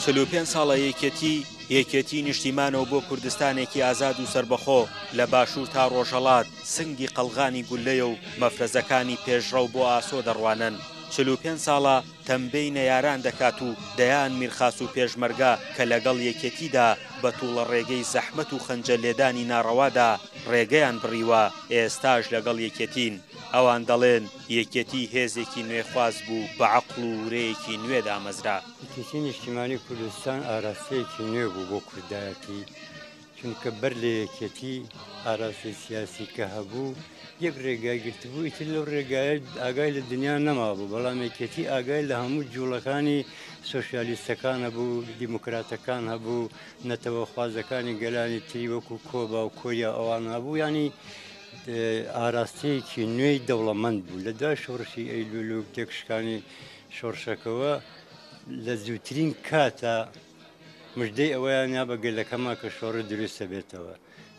45 ساڵە یەکێتی نیشتیمانەوە بۆ کوردستانێکی ئازاد و سربەخۆ لە باشوور تا ڕۆژهەڵات سنگی قەڵغانی گولەیە و مەفرەزەکانی پێشڕەو بۆ ئاسۆ دەڕوانن. 45 ساڵە تەمبەی نەیاران دەکات و دەیان میرخاس و پێشمەرگە کە لەگەڵ یەکێتیدا بە تووڵە ڕێگەی زەحمەت و خەنجە لێدانی ناڕەوادا ڕێگەیان بڕیوە، ئێستاش لەگەڵ یەکێتین. ئەوان دەڵێن یەکێتی هێزێکی نوێخواز بوو بە عەقڵ و ورەیەکی نوێ دامەزرا. یەکێتی نیشتیمانی کوردستان ئاراستەیەکی نوێ بوو بۆ کوردایەتی، چونکە بەر لە یەکێتی ئاراستی سیاسی کە هەبوو یەک ڕێگای گرتبوو، ئیتر لەو ڕێگایە ئاگای لە دنیا نەما بوو، بەڵام یەکێتی ئاگای لە هەموو جوڵەکانی سۆشیالیستەکان هەبوو، دیموکراتەکان هەبوو، نەتەوە خوازەکانی گەلانی تری وەکو کۆبا و کۆریا ئەوان هەبوو، ینی ئاراستەیەکی نوێی دەوڵەمەند بوو. لە دوای شۆڕشی ئەیلول و تێکشکانی شۆڕشەکەوە لە زووترین کاتە مژدەی ئەوەیان یا بە گەلەکەما کە شۆڕە دروستە بێتەوە.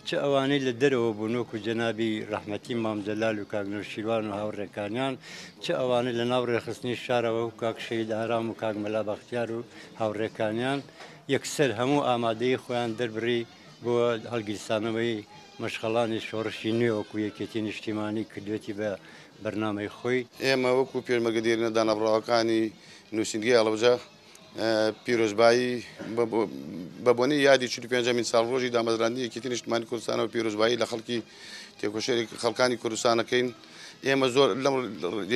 چه ئەوانەی لە دەرەوە بوون وەکو جەنابی ڕەحمەتی مامجەلال و کاک نوورشیروان و هاوڕێکانیان، چه ئەوانەی لە ناو ڕێخستنی شارەوە و کاک شەید ئارام و کاک مەلا بەختیار و هاوڕێکانیان یەکسەر هەموو ئامادەی خۆیان دەربڕی بۆ هەڵگیرسانەوەی مەشغەڵانی شۆڕشی نوێ وەکو یەکێتی نیشتیمانی کردوێتی بە بەرنامەی خۆی. ئێمە وەکو پێشمەرگەدێرینە دانەبڕاوەکانی نووسینگەی هەڵەبجە پیرۆزبایی بە بۆنەی یادی 45مین ساڵ ڕۆژی دامەزراندنی یەکێتی نیشتیمانی کوردستانەوە پیرۆزبایی لە خەڵکی تێکۆشەری خەڵکانی کوردستانەکەین. ئێمە زۆر لەم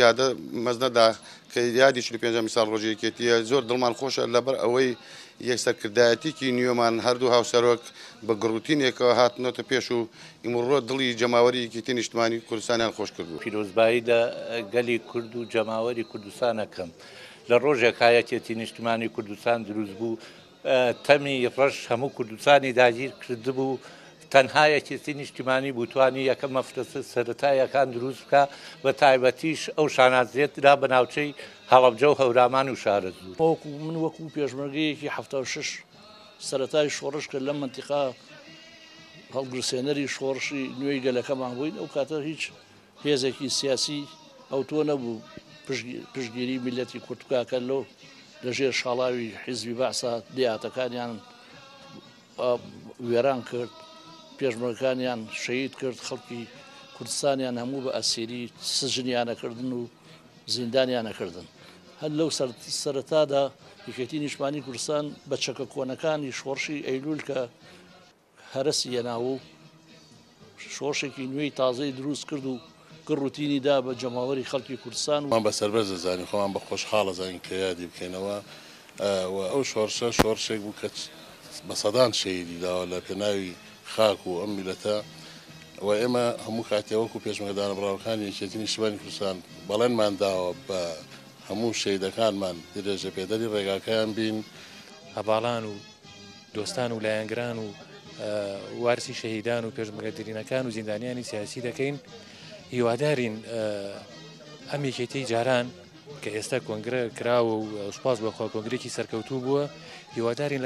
یادە مەزنەدا کە یادی 45مین ساڵ ڕۆژی یەکێتیە زۆر دڵمان خۆشە لەبەر ئەوەی یەکسەرکردایەتێکی نیوەمان هەردوو هاوسەرۆک بە گڕوتینێکەوە هاتنەوە پێش و ئیمڕۆ دڵی جەماوەری یەکێتی نیشتیمانی کوردستانیان خۆش کردو. پیرۆزبایی لە گەلی کورد و جەماوەری کوردستانەکەم لە ڕۆژێک یەکێتی نیشتیمانی کوردستان دروست بوو، تەمی ڕەش هەموو کوردستانی داگیر کردبوو، تەنها یەکێتی نیشتیمانی بوتوانی یەکەم مەفرەسە سەرەتاییەکان دروست بکە، بە تایبەتیش ئەو شانازێترا بە ناوچەی هەڵەبجە و هەورامان و شارەزوو. من وەکو پێشمەرگەیەکی 76 سەرەتای شۆڕش کرد لەم منتیقا هەڵگرسێنەری شۆڕشی نوێی گەلەکەمان بووین. ئەو کاتە هیچ هێزێکی سیاسی ئەو تۆ نەبوو پشتگیری میلەتی کورتکاکە لەو لەژێر شاڵاوی حیزبی بەعسا دیاتەکانیان وێران کرد، پێشمەرگەکانیان شەهید کرد، خەڵکی کوردستانیان هەموو بە ئەسیری سژنیانەکردن و زیندانیانەکردن. هەر لەو سەرەتادا یەکێتی نیشتیمانی کوردستان بە چەکە کۆنەکانی شۆڕشی ئەیلول کە هەرسی هێناوە و شۆڕشێکی نوێی تازەی دروست کرد و گڕوتینیدا بە جەماوەری خەڵکی کوردستان. من بە سەربەر دەزانین خۆمان بە خۆشحاڵە زانین کە یادی بکەینەوە و ئەو شۆڕشە شۆڕشێک بوو کە بە سەدان شەیدی داوە لە پێناوی خاک و ئەم میلەتە و ئێمە هەموو کاتێوەکو پێشمەرگەدانە بڕاوەکانی یەکێتی نیشتیمانی کوردستان بەڵێنمان داوە بە هەموو شەیدەکانمان درێژە پێدەری ڕێگاکەیان بین. هەباڵان و دۆستان و لایەنگران و وارسی شەهیدان و پێشمەرگەدرینەکان و زیندانیانی سیاسی دەکەین. هیوادارین ئەم یەکێتی جاران کە ئێستا کۆنگرە کراوە و سوپاس بەخوا کۆنگرێکی سەرکەوتوو بووە، هیوادارین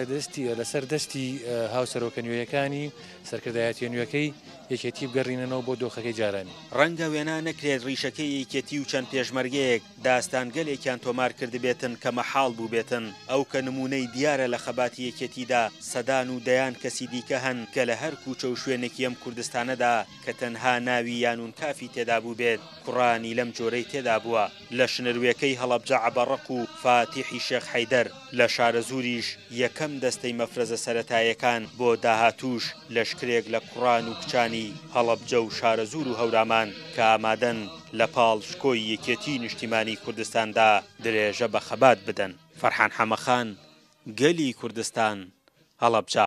لەسەر دەستی هاوسەرۆکە نوێیەکانی سەرکردایەتی نوێەکەی یەکێتی بگەڕینەوە بۆ دۆخەکەی جارانی. ڕەنگە وێنا نەکرێت ڕیشەکەی یەکێتی و چەند پێشمەرگەیەک داستانگەلێکیان تۆمار کرد بێتن کە مەحاڵ بوو بێتن. ئەو کە نمونەی دیارە لە خەباتی یەکێتیدا سەدان و دەیان کەسی دیکە هەن کە لە هەر کوچە و شوێنێکی ئەم کوردستانەدا کە تەنها ناوی یانون کافی تێدا بوو بێت کوڕانی لەم جۆرەی تێدا بووە. لە شنروێکەی هەڵەبجە عەبەڕەق و فاتیحی شێخ حەیدەر، لە شارەزووریش یەکەم دەستەی مەفرەزە سەرەتاییەکان بۆ داهاتوش لەشکرێک لە کوڕان و کچانی هەڵەبجە و شارەزوور و هەورامان کە ئامادەن لە پاڵ شکۆی یەکێتی نیشتیمانی کوردستاندا درێژە بە خەبات بدەن. فەرحان حەمەخان، گەلی کوردستان، هەڵەبجە.